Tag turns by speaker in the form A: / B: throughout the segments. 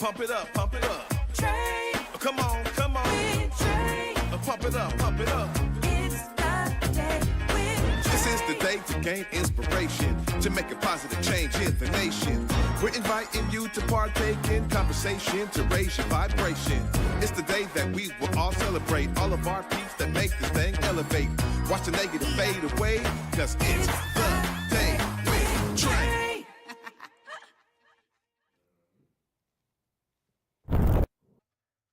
A: Pump it up, pump it up.
B: Trae.
A: Come on, come on.
B: With Trae.
A: Pump it up, pump it up.
B: It's the day with Trae.
A: This is the day to gain inspiration, to make a positive change in the nation. We're inviting you to partake in conversation, to raise your vibration. It's the day that we will all celebrate all of our peeps that make this thing elevate. Watch the negative fade away, cause it's the day with Trae.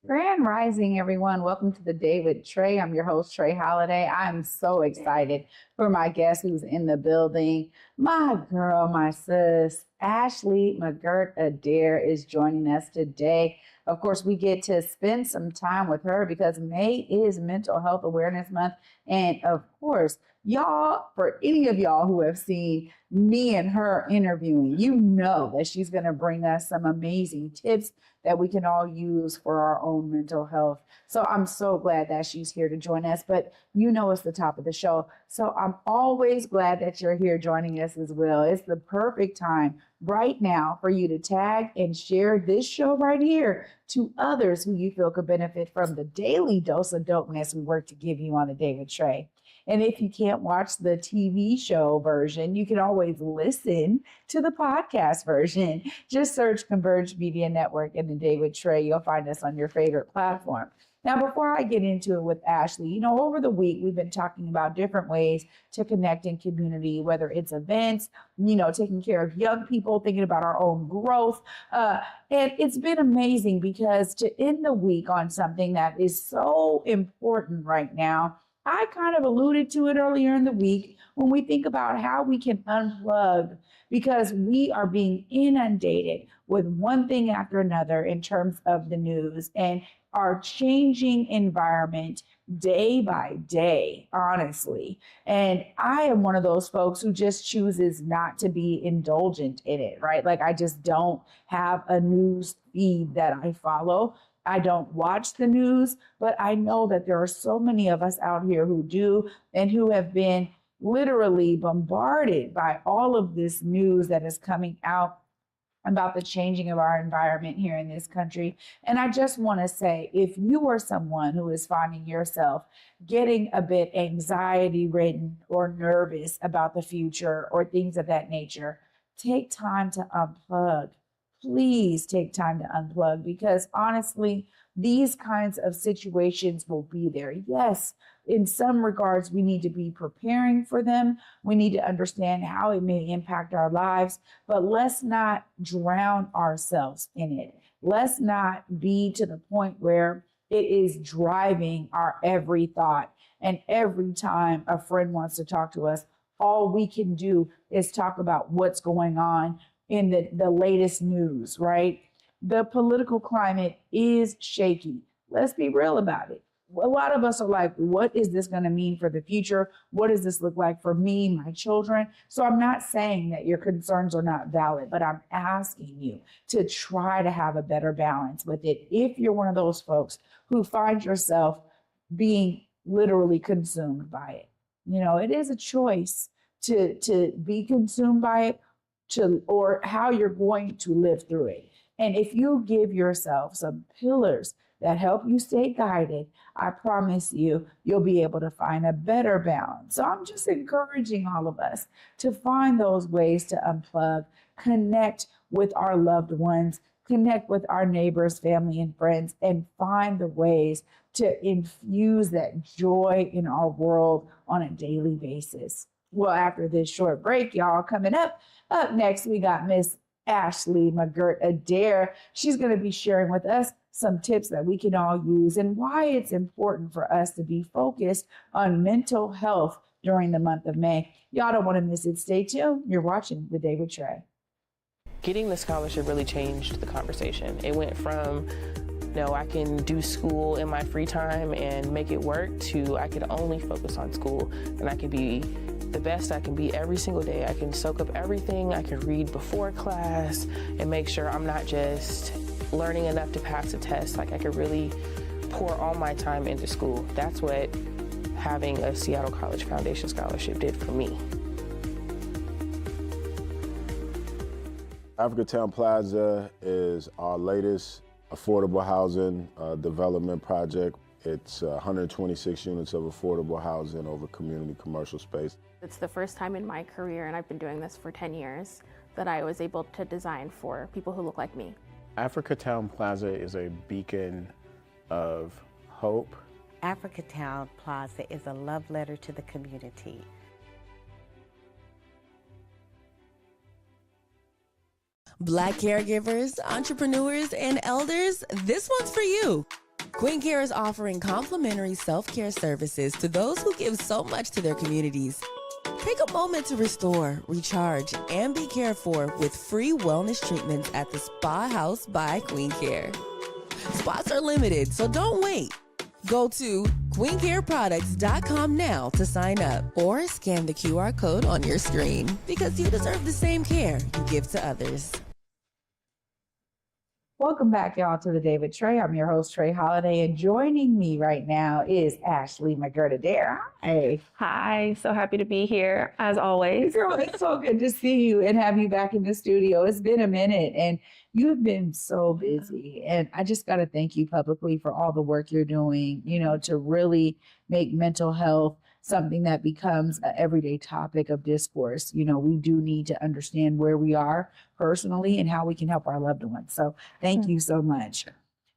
C: Grand Rising, everyone. Welcome to the Day with Trae. I'm your host, Trae Holiday. I'm so excited for my guest who's in the building. My girl, my sis, Ashley McGirt-Adair is joining us today. Of course, we get to spend some time with her because May is Mental Health Awareness Month. And of course, y'all, for any of y'all who have seen me and her interviewing, you know that she's going to bring us some amazing tips that we can all use for our own mental health. So I'm so glad that she's here to join us, but you know it's the top of the show. So I'm always glad that you're here joining us as well. It's the perfect time right now for you to tag and share this show right here to others who you feel could benefit from the daily dose of dopeness we work to give you on the Day with Trae. And if you can't watch the TV show version, you can always listen to the podcast version. Just search Converge Media Network and the Day with Trae. You'll find us on your favorite platform. Now, before I get into it with Ashley, you know, over the week, we've been talking about different ways to connect in community, whether it's events, you know, taking care of young people, thinking about our own growth. And it's been amazing because to end the week on something that is so important right now, I kind of alluded to it earlier in the week when we think about how we can unplug because we are being inundated with one thing after another in terms of the news and our changing environment day by day, honestly. And I am one of those folks who just chooses not to be indulgent in it, right? Like I just don't have a news feed that I follow. I don't watch the news, but I know that there are so many of us out here who do and who have been literally bombarded by all of this news that is coming out about the changing of our environment here in this country. And I just want to say, if you are someone who is finding yourself getting a bit anxiety ridden or nervous about the future or things of that nature, take time to unplug. Please take time to unplug because honestly, these kinds of situations will be there. Yes, in some regards, we need to be preparing for them. We need to understand how it may impact our lives, but let's not drown ourselves in it. Let's not be to the point where it is driving our every thought. And every time a friend wants to talk to us, all we can do is talk about what's going on in the latest news, right? The political climate is shaky. Let's be real about it. A lot of us are like, what is this going to mean for the future? What does this look like for me, my children? So I'm not saying that your concerns are not valid, but I'm asking you to try to have a better balance with it. If you're one of those folks who find yourself being literally consumed by it, you know, it is a choice to be consumed by it, or how you're going to live through it. And if you give yourself some pillars that help you stay guided, I promise you, you'll be able to find a better balance. So I'm just encouraging all of us to find those ways to unplug, connect with our loved ones, connect with our neighbors, family, and friends, and find the ways to infuse that joy in our world on a daily basis. Well, after this short break, y'all, coming up next, we got Miss Ashley McGirt-Adair. She's going to be sharing with us some tips that we can all use and why it's important for us to be focused on mental health during the month of May. Y'all don't want to miss it. Stay tuned. You're watching The Day with Trae.
D: Getting the scholarship really changed the conversation. It went from, no, I can do school in my free time and make it work, to I could only focus on school and I could be the best I can be every single day. I can soak up everything. I can read before class and make sure I'm not just learning enough to pass a test. Like I could really pour all my time into school. That's what having a Seattle College Foundation Scholarship did for me.
E: Africatown Plaza is our latest affordable housing development project. It's 126 units of affordable housing over community commercial space.
F: It's the first time in my career, and I've been doing this for 10 years, that I was able to design for people who look like me.
G: Africatown Plaza is a beacon of hope.
H: Africatown Plaza is a love letter to the community.
I: Black caregivers, entrepreneurs, and elders, this one's for you. Queen Care is offering complimentary self-care services to those who give so much to their communities. Take a moment to restore, recharge, and be cared for with free wellness treatments at the Spa House by Queen Care. Spots are limited, so don't wait. Go to queencareproducts.com now to sign up or scan the QR code on your screen because you deserve the same care you give to others.
C: Welcome back, y'all, to the Day with Trae. I'm your host, Trae Holiday, and joining me right now is Ashley McGirt-Adair. Hey.
J: Hi, so happy to be here, as always.
C: Girl, it's so good to see you and have you back in the studio. It's been a minute, and you've been so busy. And I just got to thank you publicly for all the work you're doing, to really make mental health something that becomes an everyday topic of discourse. We do need to understand where we are personally and how we can help our loved ones. So thank you so much.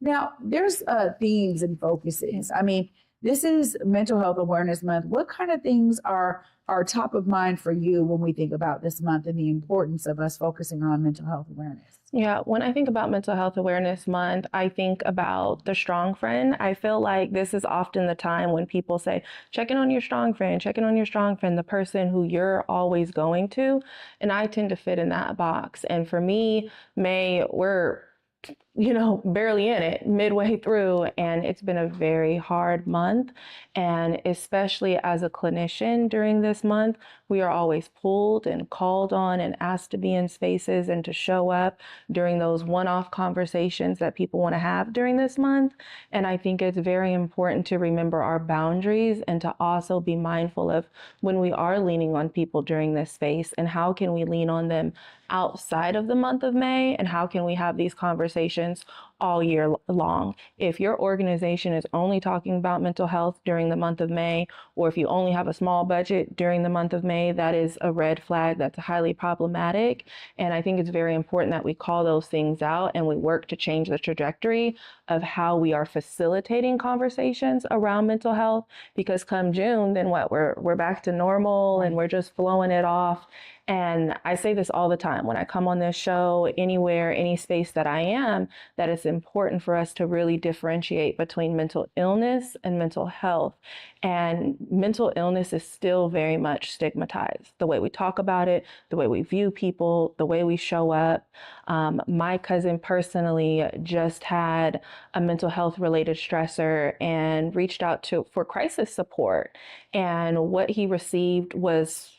C: Now, there's themes and focuses. I mean, this is Mental Health Awareness Month. What kind of things are top of mind for you when we think about this month and the importance of us focusing on mental health awareness?
J: Yeah, when I think about Mental Health Awareness Month, I think about the strong friend. I feel like this is often the time when people say, check in on your strong friend, the person who you're always going to. And I tend to fit in that box. And for me, May, we're barely in it, midway through, and it's been a very hard month. And especially as a clinician during this month, we are always pulled and called on and asked to be in spaces and to show up during those one-off conversations that people want to have during this month. And I think it's very important to remember our boundaries and to also be mindful of when we are leaning on people during this space and how can we lean on them outside of the month of May, and how can we have these conversations all year long. If your organization is only talking about mental health during the month of May, or if you only have a small budget during the month of May, that is a red flag. That's highly problematic. And I think it's very important that we call those things out and we work to change the trajectory of how we are facilitating conversations around mental health, because come June, then what? We're back to normal and we're just flowing it off. And I say this all the time when I come on this show, anywhere, any space that I am, that it's important for us to really differentiate between mental illness and mental health. And mental illness is still very much stigmatized. The way we talk about it, the way we view people, the way we show up. My cousin personally just had a mental health related stressor and reached out for crisis support. And what he received was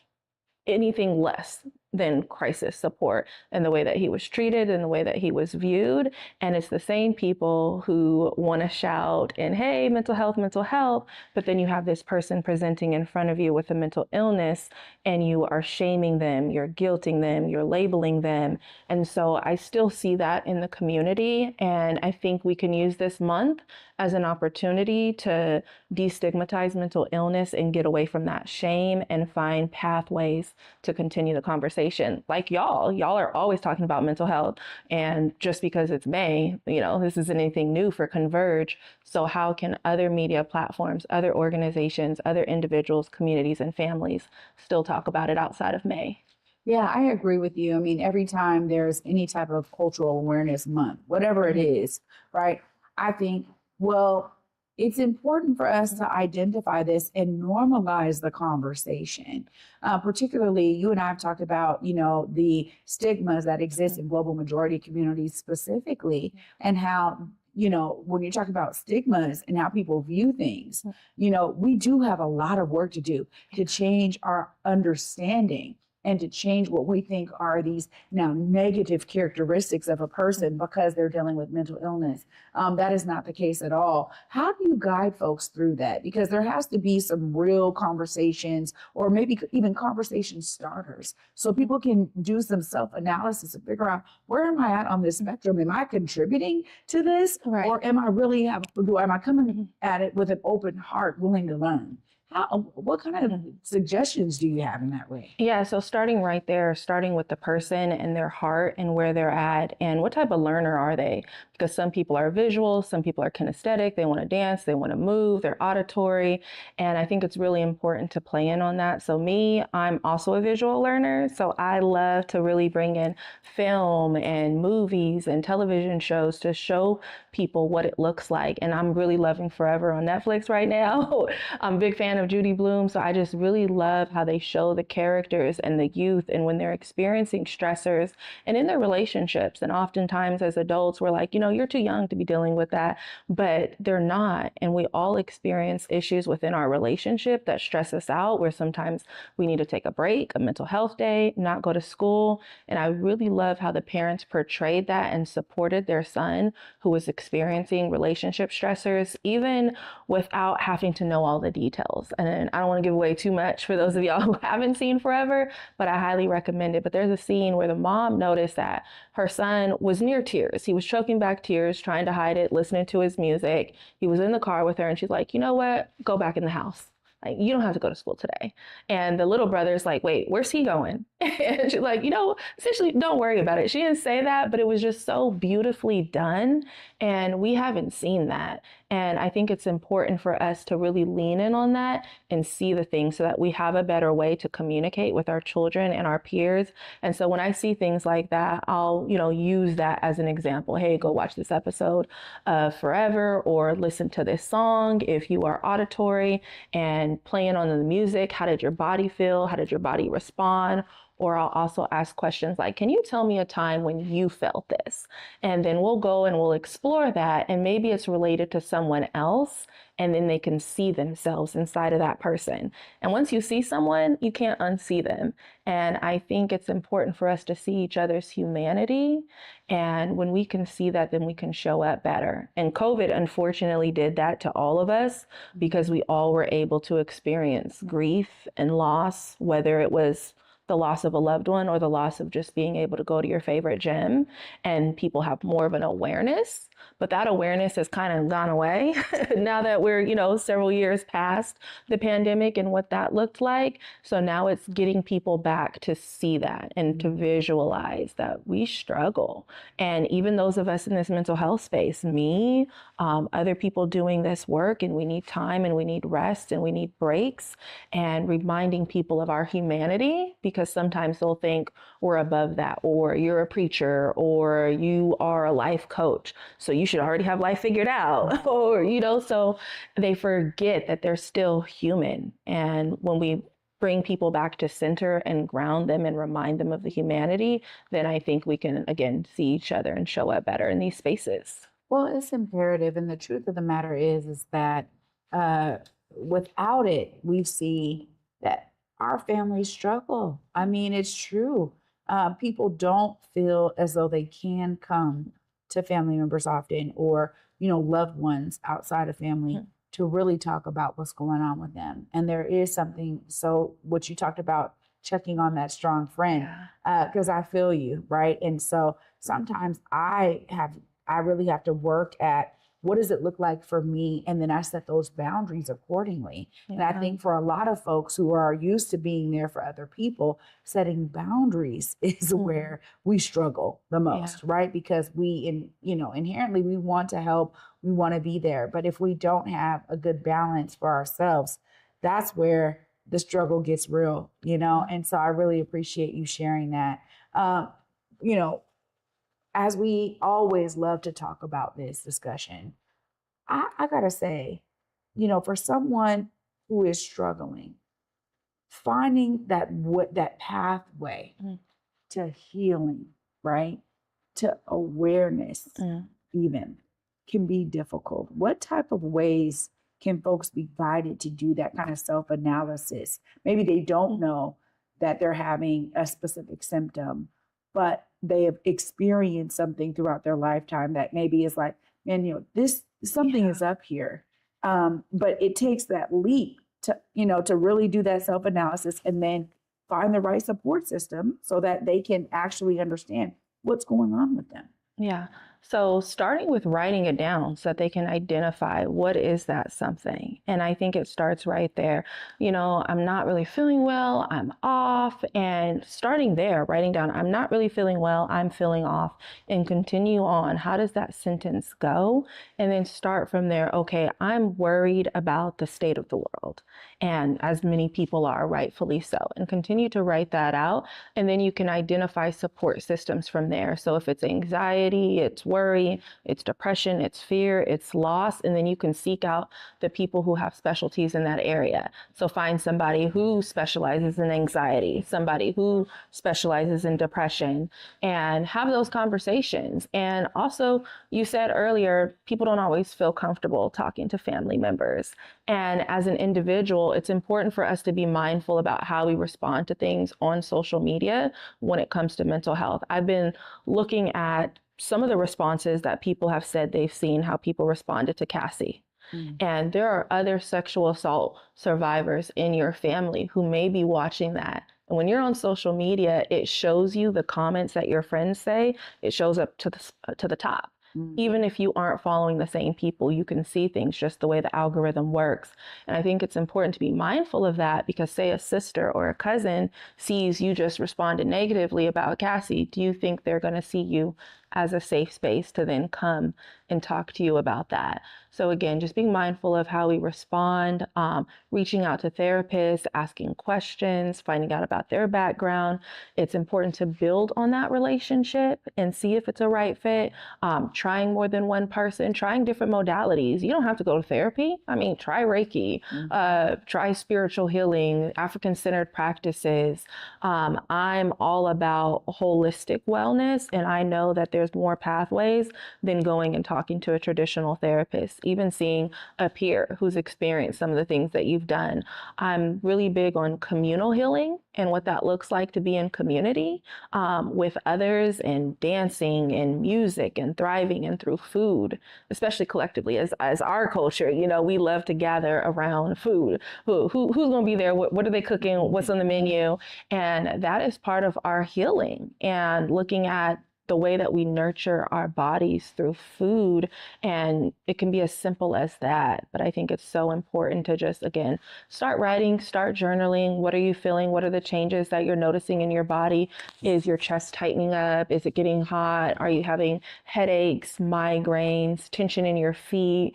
J: anything less than crisis support, and the way that he was treated and the way that he was viewed. And it's the same people who want to shout and, hey, mental health, but then you have this person presenting in front of you with a mental illness and you are shaming them, you're guilting them, you're labeling them. And so I still see that in the community. And I think we can use this month as an opportunity to destigmatize mental illness and get away from that shame and find pathways to continue the conversation. Like y'all are always talking about mental health, and just because it's May, this isn't anything new for Converge. So how can other media platforms, other organizations, other individuals, communities, and families still talk about it outside of May?
C: Yeah, I agree with you. I mean, every time there's any type of cultural awareness month, whatever it is, right? I think, well, it's important for us to identify this and normalize the conversation. Particularly, you and I have talked about, the stigmas that exist in global majority communities specifically, and how, when you're talking about stigmas and how people view things, we do have a lot of work to do to change our understanding and to change what we think are these now negative characteristics of a person because they're dealing with mental illness. That is not the case at all. How do you guide folks through that? Because there has to be some real conversations or maybe even conversation starters so people can do some self-analysis and figure out, where am I at on this spectrum? Am I contributing to this?
F: Right.
C: Or am I coming at it with an open heart, willing to learn? What kind of suggestions do you have in that way?
J: Yeah, so starting right there, starting with the person and their heart and where they're at and what type of learner are they? Because some people are visual, some people are kinesthetic, they want to dance, they want to move, they're auditory. And I think it's really important to play in on that. So me, I'm also a visual learner. So I love to really bring in film and movies and television shows to show people what it looks like. And I'm really loving Forever on Netflix right now. I'm a big fan of Judy Blume. So I just really love how they show the characters and the youth and when they're experiencing stressors and in their relationships. And oftentimes as adults, we're like, you're too young to be dealing with that, but they're not. And we all experience issues within our relationship that stress us out, where sometimes we need to take a break, a mental health day, not go to school. And I really love how the parents portrayed that and supported their son who was experiencing relationship stressors, even without having to know all the details. And I don't want to give away too much for those of y'all who haven't seen Forever, but I highly recommend it. But there's a scene where the mom noticed that her son was near tears. He was choking back tears, trying to hide it, listening to his music. He was in the car with her and she's like, you know what? Go back in the house. Like, you don't have to go to school today. And the little brother's like, wait, where's he going? And she's like, essentially, don't worry about it. She didn't say that, but it was just so beautifully done. And we haven't seen that. And I think it's important for us to really lean in on that and see the things so that we have a better way to communicate with our children and our peers. And so when I see things like that, I'll, use that as an example. Hey, go watch this episode of Forever, or listen to this song if you are auditory, and playing on the music. How did your body feel? How did your body respond? Or I'll also ask questions like, can you tell me a time when you felt this? And then we'll go and we'll explore that. And maybe it's related to someone else. And then they can see themselves inside of that person. And once you see someone, you can't unsee them. And I think it's important for us to see each other's humanity. And when we can see that, then we can show up better. And COVID, unfortunately, did that to all of us because we all were able to experience grief and loss, whether it was the loss of a loved one or the loss of just being able to go to your favorite gym. And people have more of an awareness, but that awareness has kind of gone away now that we're, several years past the pandemic and what that looked like. So now it's getting people back to see that and to visualize that we struggle. And even those of us in this mental health space, me, other people doing this work, and we need time and we need rest and we need breaks, and reminding people of our humanity, because sometimes they'll think we're above that, or you're a preacher, or you are a life coach, so you should already have life figured out, or, so they forget that they're still human. And when we bring people back to center and ground them and remind them of the humanity, then I think we can, again, see each other and show up better in these spaces.
C: Well, it's imperative. And the truth of the matter is that without it, we see that our families struggle. I mean, it's true. People don't feel as though they can come to family members often, or, loved ones outside of family to really talk about what's going on with them. And there is something, so what you talked about, checking on that strong friend, because I feel you, right? And so sometimes I really have to work at, what does it look like for me? And then I set those boundaries accordingly. Yeah. And I think for a lot of folks who are used to being there for other people, setting boundaries is where we struggle the most, right? Because we, inherently we want to help, we want to be there. But if we don't have a good balance for ourselves, that's where the struggle gets real, And so I really appreciate you sharing that. As we always love to talk about this discussion, I gotta say, for someone who is struggling, finding that pathway to healing, right, to awareness, even can be difficult. What type of ways can folks be guided to do that kind of self-analysis? Maybe they don't know, that they're having a specific symptom, but they have experienced something throughout their lifetime that maybe is like, man, this something is up here. But it takes that leap to really do that self-analysis and then find the right support system so that they can actually understand what's going on with them.
J: Yeah. So starting with writing it down so that they can identify what is that something. And I think it starts right there. I'm not really feeling well, I'm off. And starting there, writing down, I'm not really feeling well, I'm feeling off, and continue on. How does that sentence go? And then start from there. Okay, I'm worried about the state of the world. And as many people are, rightfully so. And continue to write that out. And then you can identify support systems from there. So if it's anxiety, it's worry, it's depression, it's fear, it's loss, and then you can seek out the people who have specialties in that area. So find somebody who specializes in anxiety, somebody who specializes in depression, and have those conversations. And also, you said earlier, people don't always feel comfortable talking to family members. And as an individual, it's important for us to be mindful about how we respond to things on social media when it comes to mental health. I've been looking at some of the responses that people have said they've seen, how people responded to Cassie. And there are other sexual assault survivors in your family who may be watching that. And when you're on social media, it shows you the comments that your friends say, it shows up to the top. Even if you aren't following the same people, you can see things just the way the algorithm works. And I think it's important to be mindful of that because say a sister or a cousin sees you just responded negatively about Cassie, do you think they're going to see you as a safe space to then come and talk to you about that? So again, just being mindful of how we respond, reaching out to therapists, asking questions, finding out about their background. It's important to build on that relationship and see if it's a right fit. Trying more than one person, trying different modalities. You don't have to go to therapy. I mean, try Reiki, try spiritual healing, African-centered practices. I'm all about holistic wellness, and I know that there's more pathways than going and talking to a traditional therapist, even seeing a peer who's experienced some of the things that you've done. I'm really big on communal healing and what that looks like to be in community with others, and dancing and music and thriving and through food, especially collectively as our culture, we love to gather around food. Who's going to be there? What are they cooking? What's on the menu? And that is part of our healing, and looking at the way that we nurture our bodies through food. And it can be as simple as that. But I think it's so important to just, again, start writing, start journaling. What are you feeling? What are the changes that you're noticing in your body? Is your chest tightening up? Is it getting hot? Are you having headaches, migraines, tension in your feet?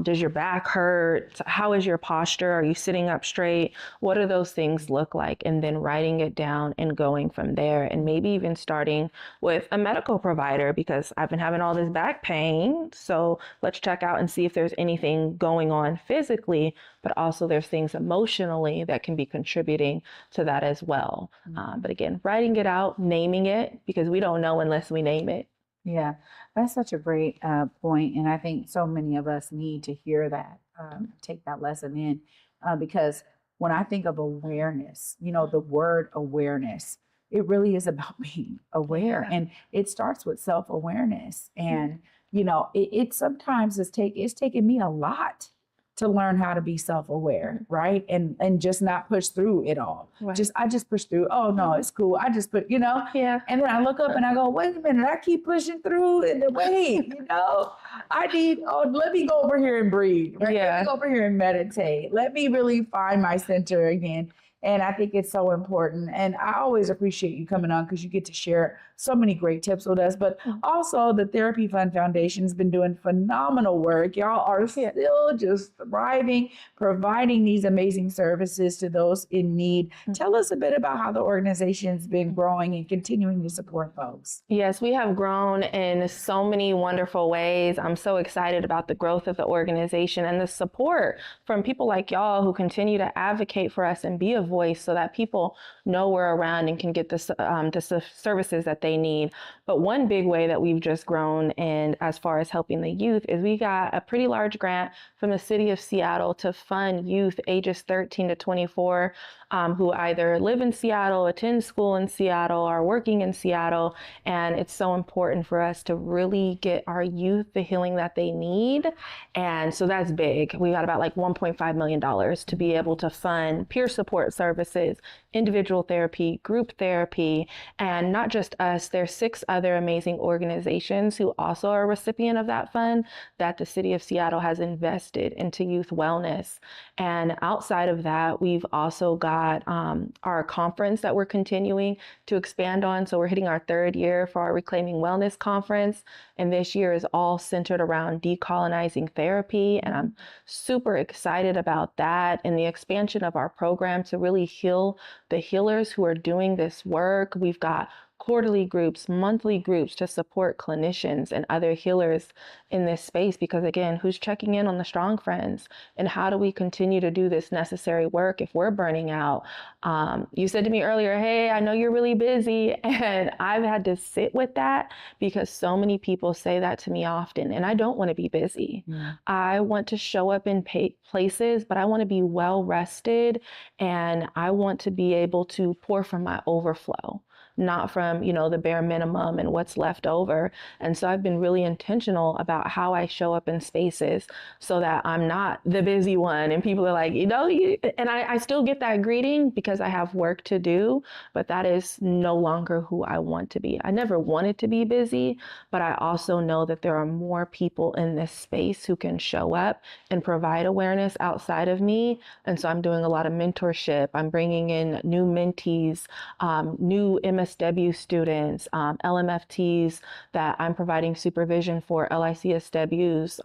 J: Does your back hurt? How is your posture? Are you sitting up straight? What do those things look like? And then writing it down and going from there, and maybe even starting with a medical provider, because I've been having all this back pain. So let's check out and see if there's anything going on physically, but also there's things emotionally that can be contributing to that as well. But again, writing it out, naming it, because we don't know unless we name it.
C: Yeah, that's such a great point. And I think so many of us need to hear that, take that lesson in, because when I think of awareness, the word awareness, it really is about being aware. And it starts with self-awareness. And, it sometimes it's taken me a lot to learn how to be self-aware, right? And just not push through it all.
J: Right.
C: I just push through. Oh no, it's cool. I just put,
J: Yeah.
C: And then I look up and I go, wait a minute, I keep pushing through and wait, let me go over here and breathe. Right?
J: Yeah.
C: Let me go over here and meditate. Let me really find my center again. And I think it's so important. And I always appreciate you coming on because you get to share so many great tips with us. But also the Therapy Fund Foundation has been doing phenomenal work. Y'all are still just thriving, providing these amazing services to those in need. Tell us a bit about how the organization's been growing and continuing to support folks.
J: Yes, we have grown in so many wonderful ways. I'm so excited about the growth of the organization and the support from people like y'all who continue to advocate for us and be a voice so that people know we're around and can get the services that they need. But one big way that we've just grown in as far as helping the youth is we got a pretty large grant from the city of Seattle to fund youth ages 13 to 24 who either live in Seattle, attend school in Seattle, are working in Seattle. And it's so important for us to really get our youth the healing that they need. And so that's big. We got about like $1.5 million to be able to fund peer support services, individual therapy, group therapy, and not just us. There's 6 other amazing organizations who also are a recipient of that fund that the city of Seattle has invested into youth wellness. And outside of that, we've also got our conference that we're continuing to expand on. So we're hitting our 3rd year for our Reclaiming Wellness Conference. And this year is all centered around decolonizing therapy. And I'm super excited about that and the expansion of our program to really heal the healers who are doing this work. We've got quarterly groups, monthly groups to support clinicians and other healers in this space, because again, who's checking in on the strong friends, and how do we continue to do this necessary work if we're burning out? You said to me earlier, hey, I know you're really busy, and I've had to sit with that because so many people say that to me often, and I don't want to be busy. I want to show up in places, but I want to be well rested, and I want to be able to pour from my overflow, not from, the bare minimum and what's left over. And so I've been really intentional about how I show up in spaces so that I'm not the busy one. And people are like, and I still get that greeting because I have work to do, but that is no longer who I want to be. I never wanted to be busy, but I also know that there are more people in this space who can show up and provide awareness outside of me. And so I'm doing a lot of mentorship. I'm bringing in new mentees, new MSW students, LMFTs that I'm providing supervision for, LICSWs,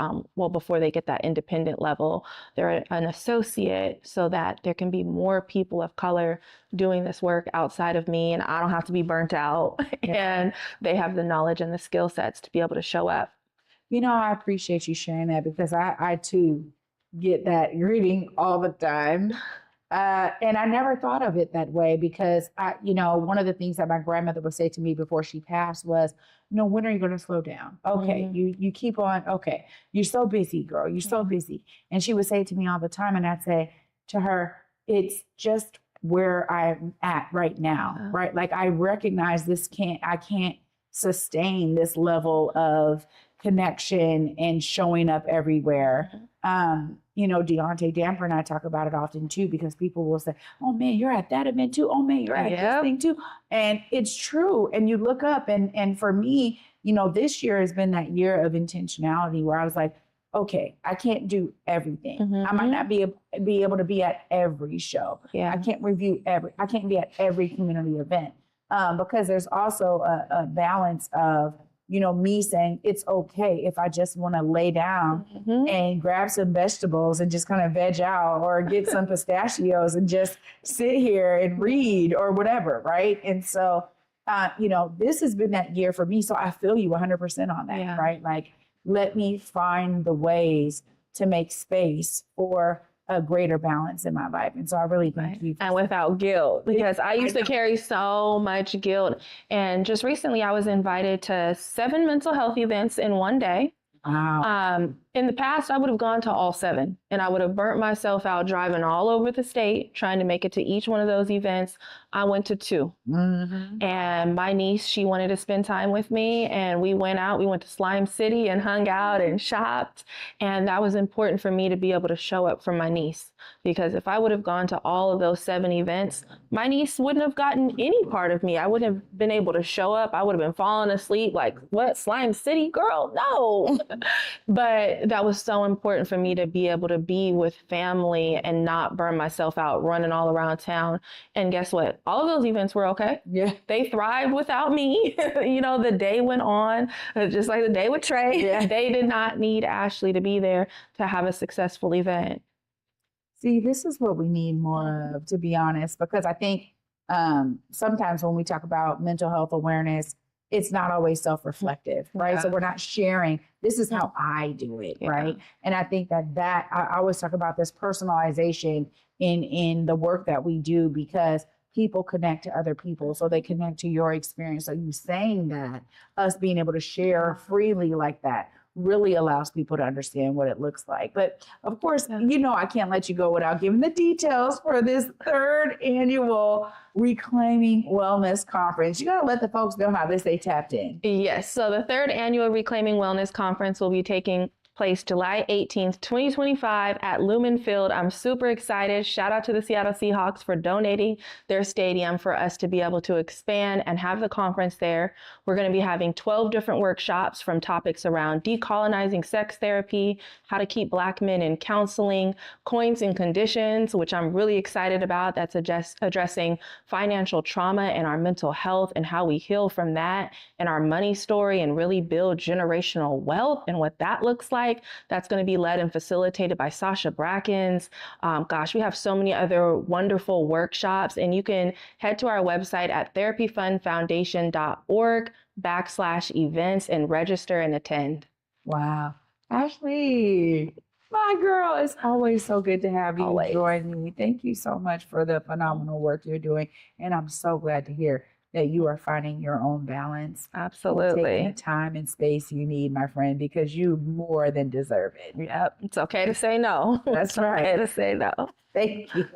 J: before they get that independent level. They're an associate so that there can be more people of color doing this work outside of me, and I don't have to be burnt out and they have the knowledge and the skill sets to be able to show up.
C: I appreciate you sharing that because I too get that greeting all the time. And I never thought of it that way because one of the things that my grandmother would say to me before she passed was, when are you going to slow down? Okay. You keep on. Okay. You're so busy, girl. You're so busy. And she would say it to me all the time. And I'd say to her, it's just where I'm at right now, right? Like I recognize I can't sustain this level of connection and showing up everywhere. Deontay Damper and I talk about it often too, because people will say, oh man, you're at that event too. Oh man, you're at this thing too. And it's true. And you look up and for me, this year has been that year of intentionality where I was like, okay, I can't do everything. I might not be able to be at every show. I can't I can't be at every community event because there's also a balance of, me saying it's okay if I just want to lay down and grab some vegetables and just kind of veg out or get some pistachios and just sit here and read or whatever, right? And so, this has been that year for me. So I feel you 100% on that, right? Like, let me find the ways to make space for a greater balance in my life. And so I really thank you.
J: And without guilt, because I used to carry so much guilt. And just recently I was invited to 7 mental health events in one day.
C: Wow.
J: In the past, I would have gone to all 7 and I would have burnt myself out driving all over the state, trying to make it to each one of those events. I went to 2. And my niece, she wanted to spend time with me and we went out, we went to Slime City and hung out and shopped. And that was important for me to be able to show up for my niece, because if I would have gone to all of those 7 events, my niece wouldn't have gotten any part of me. I wouldn't have been able to show up. I would have been falling asleep like, what, Slime City, girl? No. But that was so important for me to be able to be with family and not burn myself out running all around town. And guess what? All of those events were okay.
C: Yeah.
J: They thrived without me. The day went on, just like the day with Trae. Yeah. They did not need Ashley to be there to have a successful event.
C: See, this is what we need more of, to be honest, because I think sometimes when we talk about mental health awareness, it's not always self-reflective, right?
J: Yeah.
C: So we're not sharing, this is how I do it, right? And I think that I always talk about this personalization in the work that we do, because people connect to other people. So they connect to your experience. So you saying that, us being able to share freely like that, really allows people to understand what it looks like. But of course, you know, I can't let you go without giving the details for this 3rd annual Reclaiming Wellness Conference. You got to let the folks know how they stay tapped in.
J: Yes. So the 3rd annual Reclaiming Wellness Conference will be taking place July 18th, 2025 at Lumen Field. I'm super excited. Shout out to the Seattle Seahawks for donating their stadium for us to be able to expand and have the conference there. We're going to be having 12 different workshops from topics around decolonizing sex therapy, how to keep Black men in counseling, coins and conditions, which I'm really excited about. That's addressing financial trauma and our mental health and how we heal from that, and our money story, and really build generational wealth and what that looks like. That's going to be led and facilitated by Sasha Brackens. We have so many other wonderful workshops, and you can head to our website at therapyfundfoundation.org/events and register and attend.
C: Wow. Ashley, my girl, it's always so good to have you join me. Thank you so much for the phenomenal work you're doing. And I'm so glad to hear that you are finding your own balance.
J: Absolutely.
C: Taking the time and space you need, my friend, because you more than deserve it.
J: Yep. It's okay to say no.
C: That's right.
J: Okay to say no.
C: Thank you.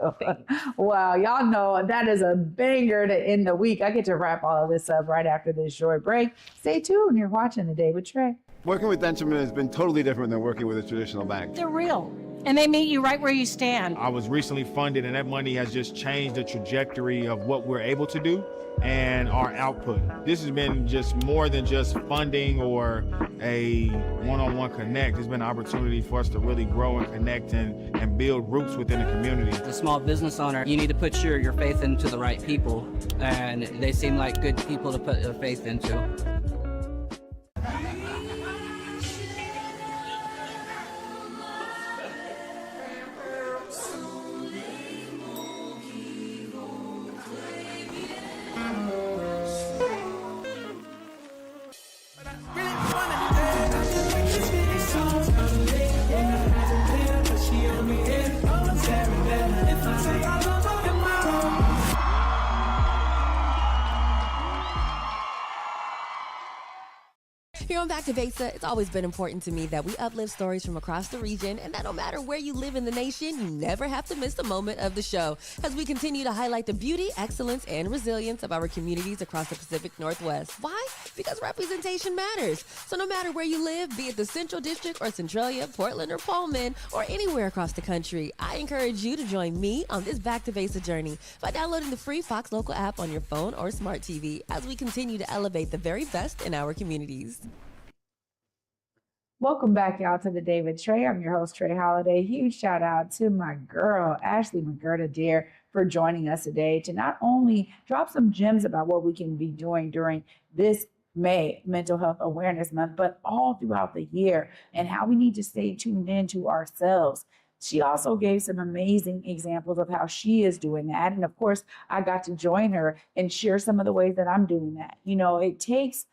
C: Wow. Y'all know that is a banger to end the week. I get to wrap all of this up right after this short break. Stay tuned. You're watching The Day with Trae.
K: Working with Denterman has been totally different than working with a traditional bank.
L: They're real, and they meet you right where you stand.
M: I was recently funded, and that money has just changed the trajectory of what we're able to do and our output. This has been just more than just funding or a one-on-one connect. It's been an opportunity for us to really grow and connect and build roots within the community.
N: As a small business owner, you need to put your faith into the right people, and they seem like good people to put their faith into.
I: Here on Back to Besa, it's always been important to me that we uplift stories from across the region, and that no matter where you live in the nation, you never have to miss a moment of the show as we continue to highlight the beauty, excellence, and resilience of our communities across the Pacific Northwest. Why? Because representation matters. So no matter where you live, be it the Central District or Centralia, Portland or Pullman, or anywhere across the country, I encourage you to join me on this Back to Besa journey by downloading the free Fox Local app on your phone or smart TV as we continue to elevate the very best in our communities.
C: Welcome back, y'all, to The Day with Trae. I'm your host, Trae Holiday. Huge shout out to my girl, Ashley McGirt-Adair, for joining us today to not only drop some gems about what we can be doing during this May Mental Health Awareness Month, but all throughout the year, and how we need to stay tuned in to ourselves. She also gave some amazing examples of how she is doing that. And of course, I got to join her and share some of the ways that I'm doing that. You know, it takes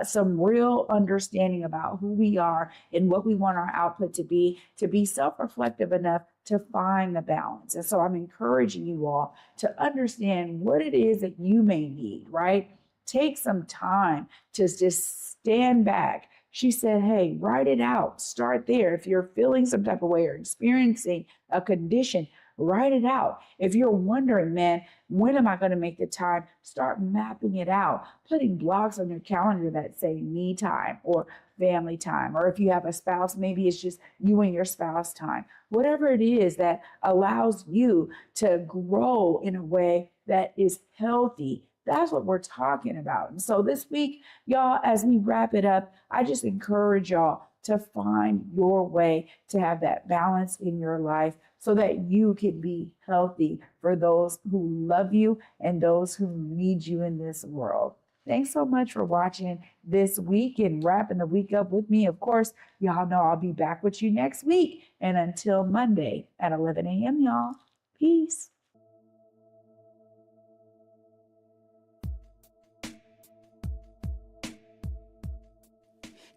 C: some real understanding about who we are and what we want our output to be self-reflective enough to find the balance. And so I'm encouraging you all to understand what it is that you may need, right? Take some time to just stand back. She said, hey, write it out. Start there. If you're feeling some type of way or experiencing a condition, write it out. If you're wondering, man, when am I going to make the time? Start mapping it out, putting blocks on your calendar that say me time or family time. Or if you have a spouse, maybe it's just you and your spouse time. Whatever it is that allows you to grow in a way that is healthy. That's what we're talking about. And so this week, y'all, as we wrap it up, I just encourage y'all to find your way to have that balance in your life so that you can be healthy for those who love you and those who need you in this world. Thanks so much for watching this week and wrapping the week up with me. Of course, y'all know I'll be back with you next week. And until Monday at 11 a.m., y'all, peace.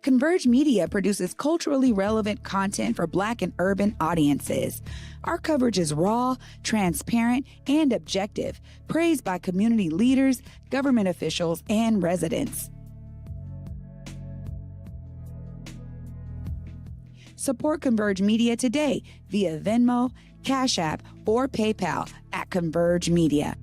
O: Converge Media produces culturally relevant content for Black and urban audiences. Our coverage is raw, transparent, and objective, praised by community leaders, government officials, and residents. Support Converge Media today via Venmo, Cash App, or PayPal at Converge Media.